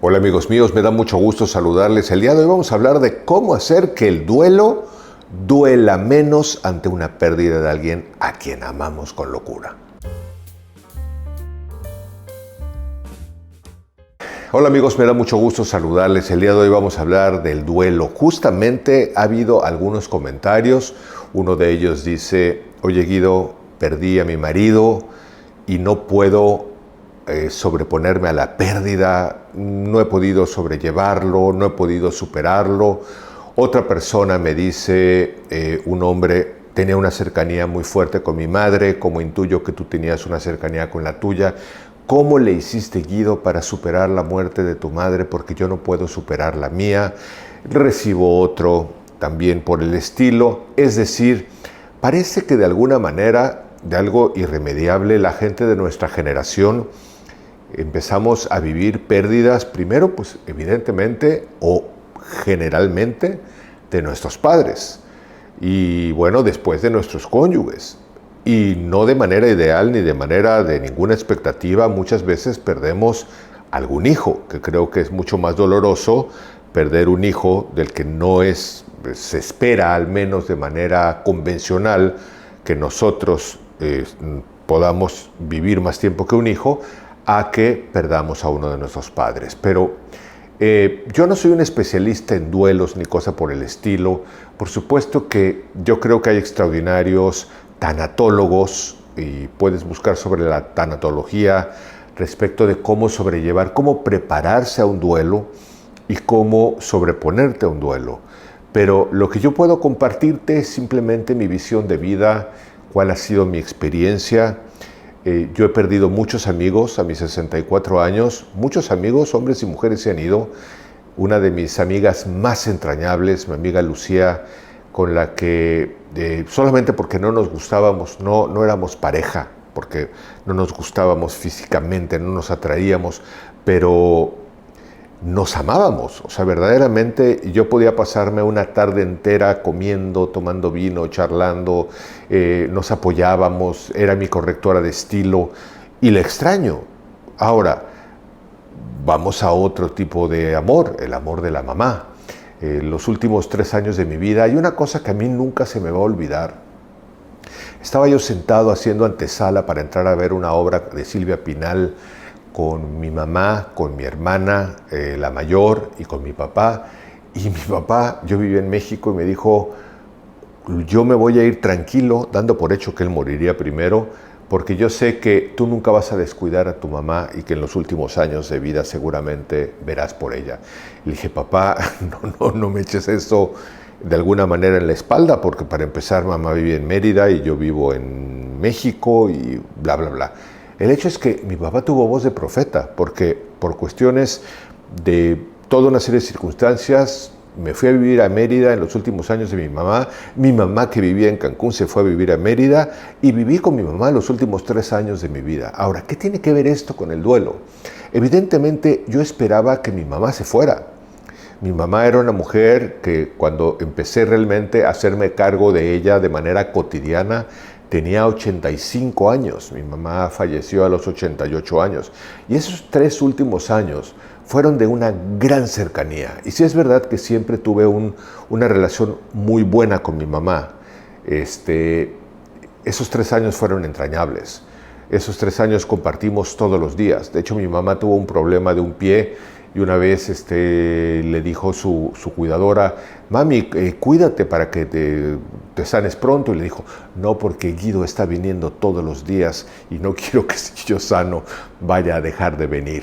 Hola amigos míos, me da mucho gusto saludarles. El día de hoy vamos a hablar de cómo hacer que el duelo duela menos ante una pérdida de alguien a quien amamos con locura. Hola amigos, me da mucho gusto saludarles. El día de hoy vamos a hablar del duelo. Justamente ha habido algunos comentarios. Uno de ellos dice, oye Guido, perdí a mi marido y no puedo sobreponerme a la pérdida, no he podido sobrellevarlo, no he podido superarlo. Otra persona me dice, un hombre, tenía una cercanía muy fuerte con mi madre, como intuyo que tú tenías una cercanía con la tuya. ¿Cómo le hiciste, Guido, para superar la muerte de tu madre? Porque yo no puedo superar la mía. Recibo otro también por el estilo. Es decir, parece que de alguna manera, de algo irremediable, la gente de nuestra generación empezamos a vivir pérdidas, primero, pues evidentemente o generalmente, de nuestros padres. Y bueno, después de nuestros cónyuges. Y no de manera ideal ni de manera de ninguna expectativa. Muchas veces perdemos algún hijo, que creo que es mucho más doloroso perder un hijo del que no se espera, al menos de manera convencional, que nosotros podamos vivir más tiempo que un hijo, a que perdamos a uno de nuestros padres. Pero yo no soy un especialista en duelos ni cosa por el estilo. Por supuesto que yo creo que hay extraordinarios tanatólogos y puedes buscar sobre la tanatología respecto de cómo sobrellevar, cómo prepararse a un duelo y cómo sobreponerte a un duelo. Pero lo que yo puedo compartirte es simplemente mi visión de vida, cuál ha sido mi experiencia. Yo he perdido muchos amigos a mis 64 años, muchos amigos, hombres y mujeres se han ido. Una de mis amigas más entrañables, mi amiga Lucía, con la que solamente porque no nos gustábamos, no éramos pareja, porque no nos gustábamos físicamente, no nos atraíamos, pero nos amábamos. O sea, verdaderamente yo podía pasarme una tarde entera comiendo, tomando vino, charlando, nos apoyábamos, era mi correctora de estilo y la extraño. Ahora, vamos a otro tipo de amor, el amor de la mamá. Los últimos 3 años de mi vida hay una cosa que a mí nunca se me va a olvidar. Estaba yo sentado haciendo antesala para entrar a ver una obra de Silvia Pinal con mi mamá, con mi hermana, la mayor, y con mi papá. Y mi papá, yo vivía en México, y me dijo, yo me voy a ir tranquilo, dando por hecho que él moriría primero, porque yo sé que tú nunca vas a descuidar a tu mamá y que en los últimos años de vida seguramente verás por ella. Le dije, papá, no me eches eso de alguna manera en la espalda, porque para empezar mamá vive en Mérida y yo vivo en México y bla, bla, bla. El hecho es que mi papá tuvo voz de profeta, porque por cuestiones de toda una serie de circunstancias me fui a vivir a Mérida en los últimos años de mi mamá que vivía en Cancún se fue a vivir a Mérida y viví con mi mamá los últimos 3 años de mi vida. Ahora, ¿qué tiene que ver esto con el duelo? Evidentemente yo esperaba que mi mamá se fuera. Mi mamá era una mujer que cuando empecé realmente a hacerme cargo de ella de manera cotidiana, tenía 85 años, mi mamá falleció a los 88 años y esos 3 últimos años fueron de una gran cercanía. Y sí es verdad que siempre tuve una relación muy buena con mi mamá. Esos 3 años fueron entrañables. Esos 3 años compartimos todos los días. De hecho, mi mamá tuvo un problema de un pie y una vez le dijo su cuidadora, mami, cuídate para que te sanes pronto. Y le dijo, no, porque Guido está viniendo todos los días y no quiero que si yo sano vaya a dejar de venir.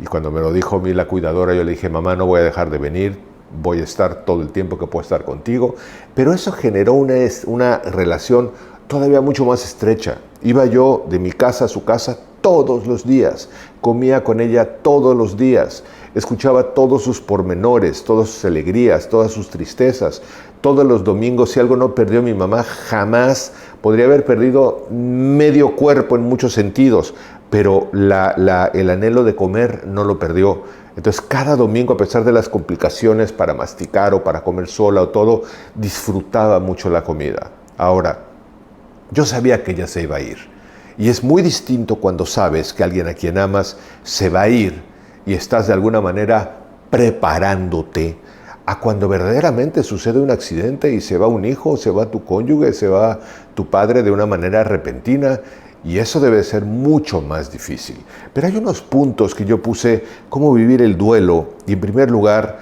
Y cuando me lo dijo a mí la cuidadora, yo le dije, mamá, no voy a dejar de venir, voy a estar todo el tiempo que puedo estar contigo. Pero eso generó una relación todavía mucho más estrecha. Iba yo de mi casa a su casa todos los días, comía con ella todos los días, escuchaba todos sus pormenores, todas sus alegrías, todas sus tristezas. Todos los domingos, si algo no perdió mi mamá, jamás. Podría haber perdido medio cuerpo en muchos sentidos, pero el anhelo de comer no lo perdió. Entonces cada domingo, a pesar de las complicaciones para masticar o para comer sola o todo, disfrutaba mucho la comida. Ahora, yo sabía que ella se iba a ir. Y es muy distinto cuando sabes que alguien a quien amas se va a ir y estás de alguna manera preparándote a cuando verdaderamente sucede un accidente y se va un hijo, se va tu cónyuge, se va tu padre de una manera repentina, y eso debe ser mucho más difícil. Pero hay unos puntos que yo puse, cómo vivir el duelo, y en primer lugar,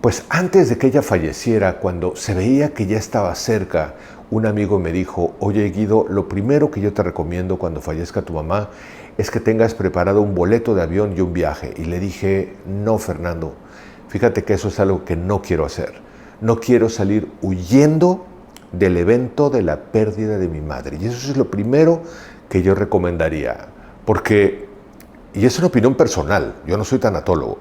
pues antes de que ella falleciera, cuando se veía que ya estaba cerca, un amigo me dijo, oye Guido, lo primero que yo te recomiendo cuando fallezca tu mamá es que tengas preparado un boleto de avión y un viaje. Y le dije, no, Fernando, fíjate que eso es algo que no quiero hacer. No quiero salir huyendo del evento de la pérdida de mi madre. Y eso es lo primero que yo recomendaría. Porque, y es una opinión personal, yo no soy tanatólogo,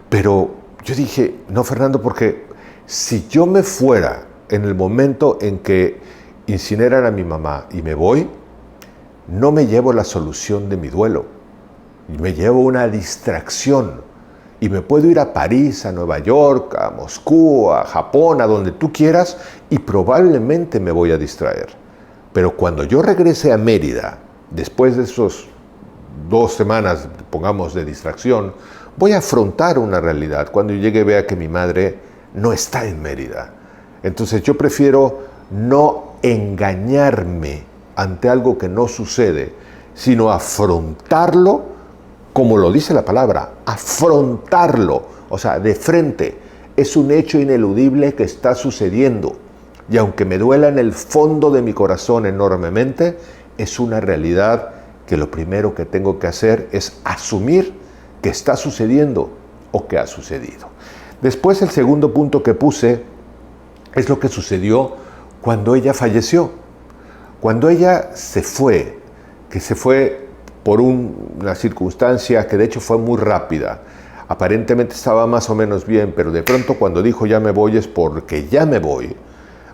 pero yo dije, no, Fernando, porque si yo me fuera en el momento en que incineran a mi mamá y me voy, no me llevo la solución de mi duelo. Me llevo una distracción. Y me puedo ir a París, a Nueva York, a Moscú, a Japón, a donde tú quieras, y probablemente me voy a distraer. Pero cuando yo regrese a Mérida, después de esos 2 semanas, pongamos, de distracción, voy a afrontar una realidad. Cuando llegue vea que mi madre no está en Mérida. Entonces yo prefiero no engañarme ante algo que no sucede, sino afrontarlo, como lo dice la palabra, afrontarlo, o sea, de frente. Es un hecho ineludible que está sucediendo. Y aunque me duela en el fondo de mi corazón enormemente, es una realidad que lo primero que tengo que hacer es asumir que está sucediendo o que ha sucedido. Después, el segundo punto que puse es lo que sucedió cuando ella falleció. Cuando ella se fue, que se fue por una circunstancia que de hecho fue muy rápida. Aparentemente estaba más o menos bien, pero de pronto cuando dijo ya me voy es porque ya me voy.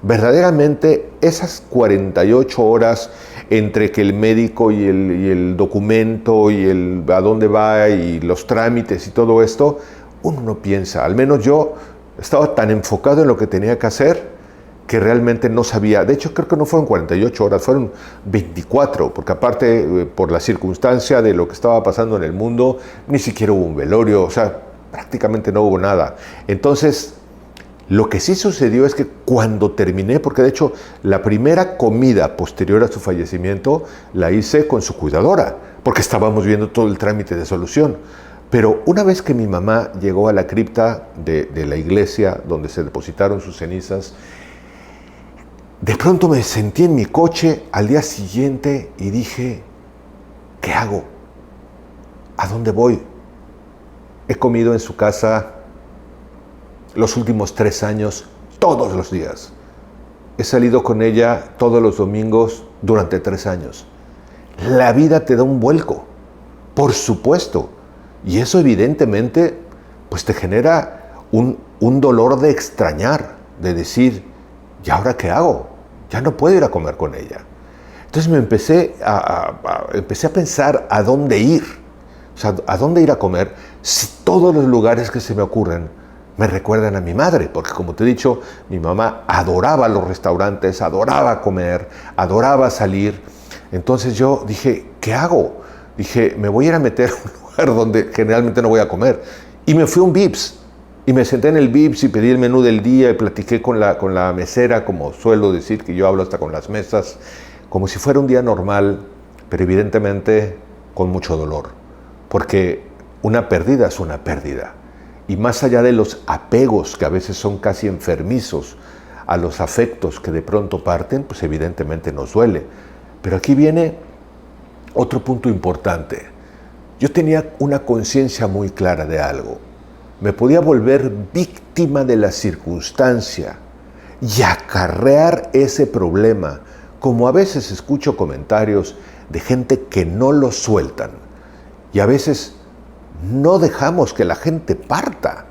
Verdaderamente esas 48 horas entre que el médico y el documento y el a dónde va y los trámites y todo esto, uno no piensa. Al menos yo estaba tan enfocado en lo que tenía que hacer que realmente no sabía. De hecho, creo que no fueron 48 horas, fueron 24, porque aparte, por la circunstancia de lo que estaba pasando en el mundo, ni siquiera hubo un velorio, o sea, prácticamente no hubo nada. Entonces, lo que sí sucedió es que cuando terminé, porque de hecho la primera comida posterior a su fallecimiento la hice con su cuidadora, porque estábamos viendo todo el trámite de solución. Pero una vez que mi mamá llegó a la cripta de la iglesia donde se depositaron sus cenizas, de pronto me sentí en mi coche al día siguiente y dije, ¿qué hago? ¿A dónde voy? He comido en su casa los últimos 3 años, todos los días. He salido con ella todos los domingos durante 3 años. La vida te da un vuelco, por supuesto. Y eso evidentemente pues te genera un dolor de extrañar, de decir, ¿y ahora qué hago? Ya no puedo ir a comer con ella. Entonces me empecé a pensar a dónde ir. O sea, ¿a dónde ir a comer si todos los lugares que se me ocurren me recuerdan a mi madre? Porque como te he dicho, mi mamá adoraba los restaurantes, adoraba comer, adoraba salir. Entonces yo dije, ¿qué hago? Dije, me voy a ir a meter a un lugar donde generalmente no voy a comer. Y me fui a un Vips. Y me senté en el Vips y pedí el menú del día y platiqué con la mesera, como suelo decir, que yo hablo hasta con las mesas, como si fuera un día normal, pero evidentemente con mucho dolor. Porque una pérdida es una pérdida. Y más allá de los apegos que a veces son casi enfermizos a los afectos que de pronto parten, pues evidentemente nos duele. Pero aquí viene otro punto importante. Yo tenía una conciencia muy clara de algo. Me podía volver víctima de la circunstancia y acarrear ese problema, como a veces escucho comentarios de gente que no lo sueltan y a veces no dejamos que la gente parta.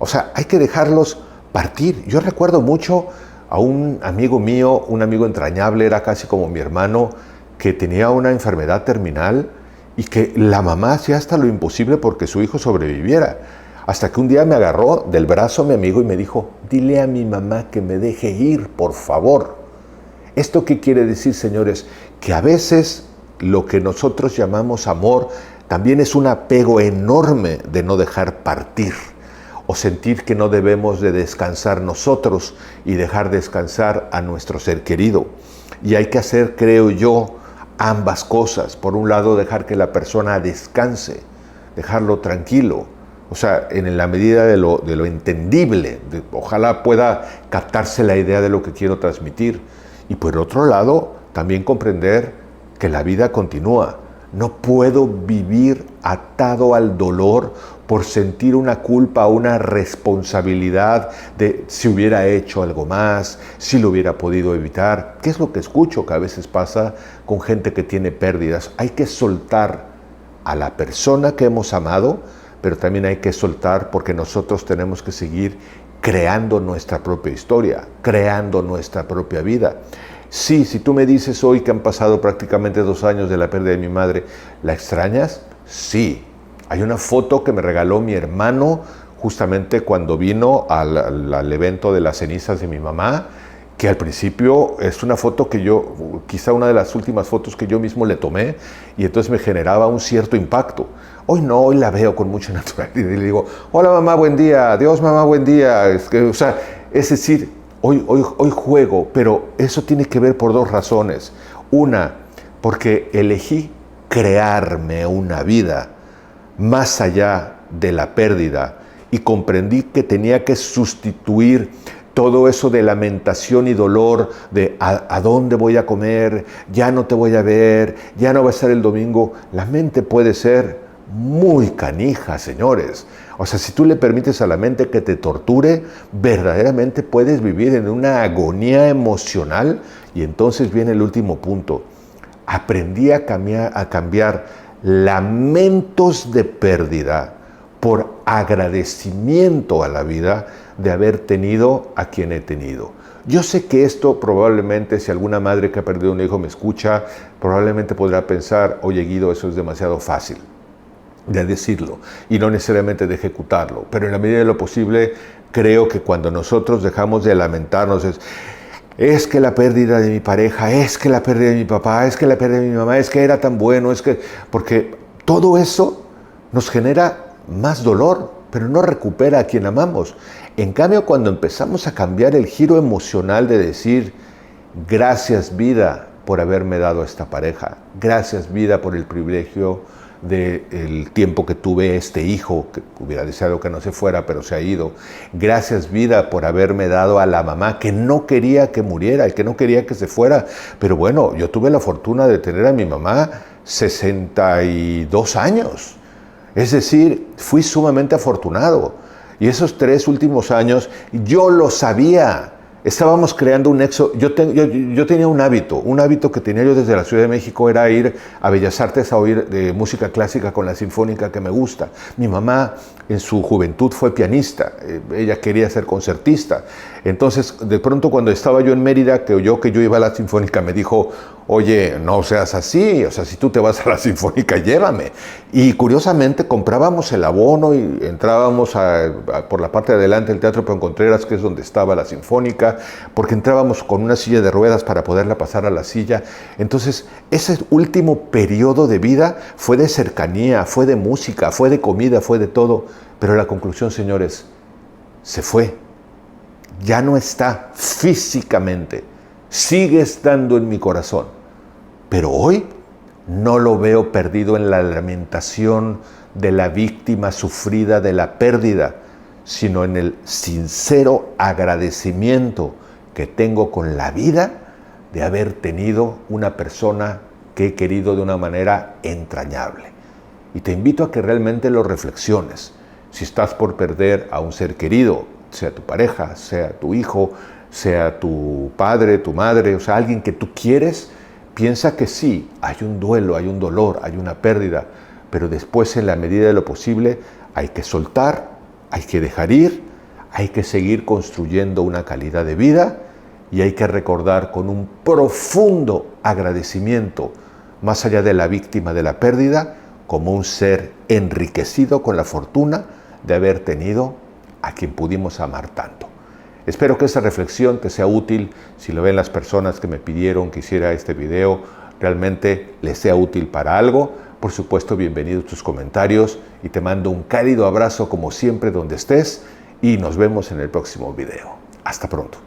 O sea, hay que dejarlos partir. Yo recuerdo mucho a un amigo mío, un amigo entrañable, era casi como mi hermano, que tenía una enfermedad terminal y que la mamá hacía hasta lo imposible porque su hijo sobreviviera. Hasta que un día me agarró del brazo mi amigo y me dijo, dile a mi mamá que me deje ir, por favor. ¿Esto qué quiere decir, señores? Que a veces lo que nosotros llamamos amor también es un apego enorme de no dejar partir o sentir que no debemos de descansar nosotros y dejar descansar a nuestro ser querido. Y hay que hacer, creo yo, ambas cosas. Por un lado, dejar que la persona descanse, dejarlo tranquilo, o sea, en la medida de lo entendible. Ojalá pueda captarse la idea de lo que quiero transmitir. Y por otro lado, también comprender que la vida continúa. No puedo vivir atado al dolor por sentir una culpa, una responsabilidad de si hubiera hecho algo más, si lo hubiera podido evitar. ¿Qué es lo que escucho que a veces pasa con gente que tiene pérdidas? Hay que soltar a la persona que hemos amado, pero también hay que soltar porque nosotros tenemos que seguir creando nuestra propia historia, creando nuestra propia vida. Sí, si tú me dices hoy que han pasado prácticamente 2 años de la pérdida de mi madre, ¿la extrañas? Sí. Hay una foto que me regaló mi hermano justamente cuando vino al evento de las cenizas de mi mamá, que al principio es una foto que yo, quizá una de las últimas fotos que yo mismo le tomé, y entonces me generaba un cierto impacto. Hoy no, hoy la veo con mucha naturalidad y le digo, hola mamá, buen día, adiós mamá, buen día. Es decir, hoy juego, pero eso tiene que ver por 2 razones. Una, porque elegí crearme una vida más allá de la pérdida y comprendí que tenía que sustituir todo eso de lamentación y dolor, de a dónde voy a comer, ya no te voy a ver, ya no va a estar el domingo. La mente puede ser muy canija, señores. O sea, si tú le permites a la mente que te torture, verdaderamente puedes vivir en una agonía emocional. Y entonces viene el último punto. Aprendí a cambiar lamentos de pérdida por agradecimiento a la vida de haber tenido a quien he tenido. Yo sé que esto probablemente, si alguna madre que ha perdido un hijo me escucha, probablemente podrá pensar, oye Guido, eso es demasiado fácil de decirlo y no necesariamente de ejecutarlo, pero en la medida de lo posible creo que cuando nosotros dejamos de lamentarnos es que la pérdida de mi pareja, es que la pérdida de mi papá, es que la pérdida de mi mamá, es que era tan bueno, es que... Porque todo eso nos genera más dolor, pero no recupera a quien amamos. En cambio, cuando empezamos a cambiar el giro emocional de decir, gracias vida por haberme dado esta pareja, gracias vida por el privilegio del tiempo que tuve este hijo, que hubiera deseado que no se fuera, pero se ha ido. Gracias vida por haberme dado a la mamá que no quería que muriera, el que no quería que se fuera. Pero bueno, yo tuve la fortuna de tener a mi mamá 62 años. Es decir, fui sumamente afortunado. Y esos 3 últimos años, yo lo sabía. Estábamos creando un nexo. Yo tenía un hábito que tenía yo desde la Ciudad de México era ir a Bellas Artes a oír música clásica con la sinfónica que me gusta. Mi mamá en su juventud fue pianista, ella quería ser concertista. Entonces, de pronto cuando estaba yo en Mérida, que oyó que yo iba a la sinfónica, me dijo, oye, no seas así, o sea, si tú te vas a la sinfónica, llévame. Y curiosamente comprábamos el abono y entrábamos por la parte de adelante del Teatro Peón Contreras, que es donde estaba la sinfónica, porque entrábamos con una silla de ruedas para poderla pasar a la silla. Entonces, ese último periodo de vida fue de cercanía, fue de música, fue de comida, fue de todo. Pero la conclusión, señores, se fue. Ya no está físicamente. Sigue estando en mi corazón. Pero hoy no lo veo perdido en la lamentación de la víctima sufrida de la pérdida, sino en el sincero agradecimiento que tengo con la vida de haber tenido una persona que he querido de una manera entrañable. Y te invito a que realmente lo reflexiones. Si estás por perder a un ser querido, sea tu pareja, sea tu hijo, sea tu padre, tu madre, o sea, alguien que tú quieres, piensa que sí, hay un duelo, hay un dolor, hay una pérdida, pero después, en la medida de lo posible, hay que soltar, hay que dejar ir, hay que seguir construyendo una calidad de vida y hay que recordar con un profundo agradecimiento, más allá de la víctima de la pérdida, como un ser enriquecido con la fortuna de haber tenido a quien pudimos amar tanto. Espero que esta reflexión te sea útil. Si lo ven las personas que me pidieron que hiciera este video, realmente les sea útil para algo, Por supuesto, bienvenidos tus comentarios y te mando un cálido abrazo como siempre donde estés y nos vemos en el próximo video. Hasta pronto.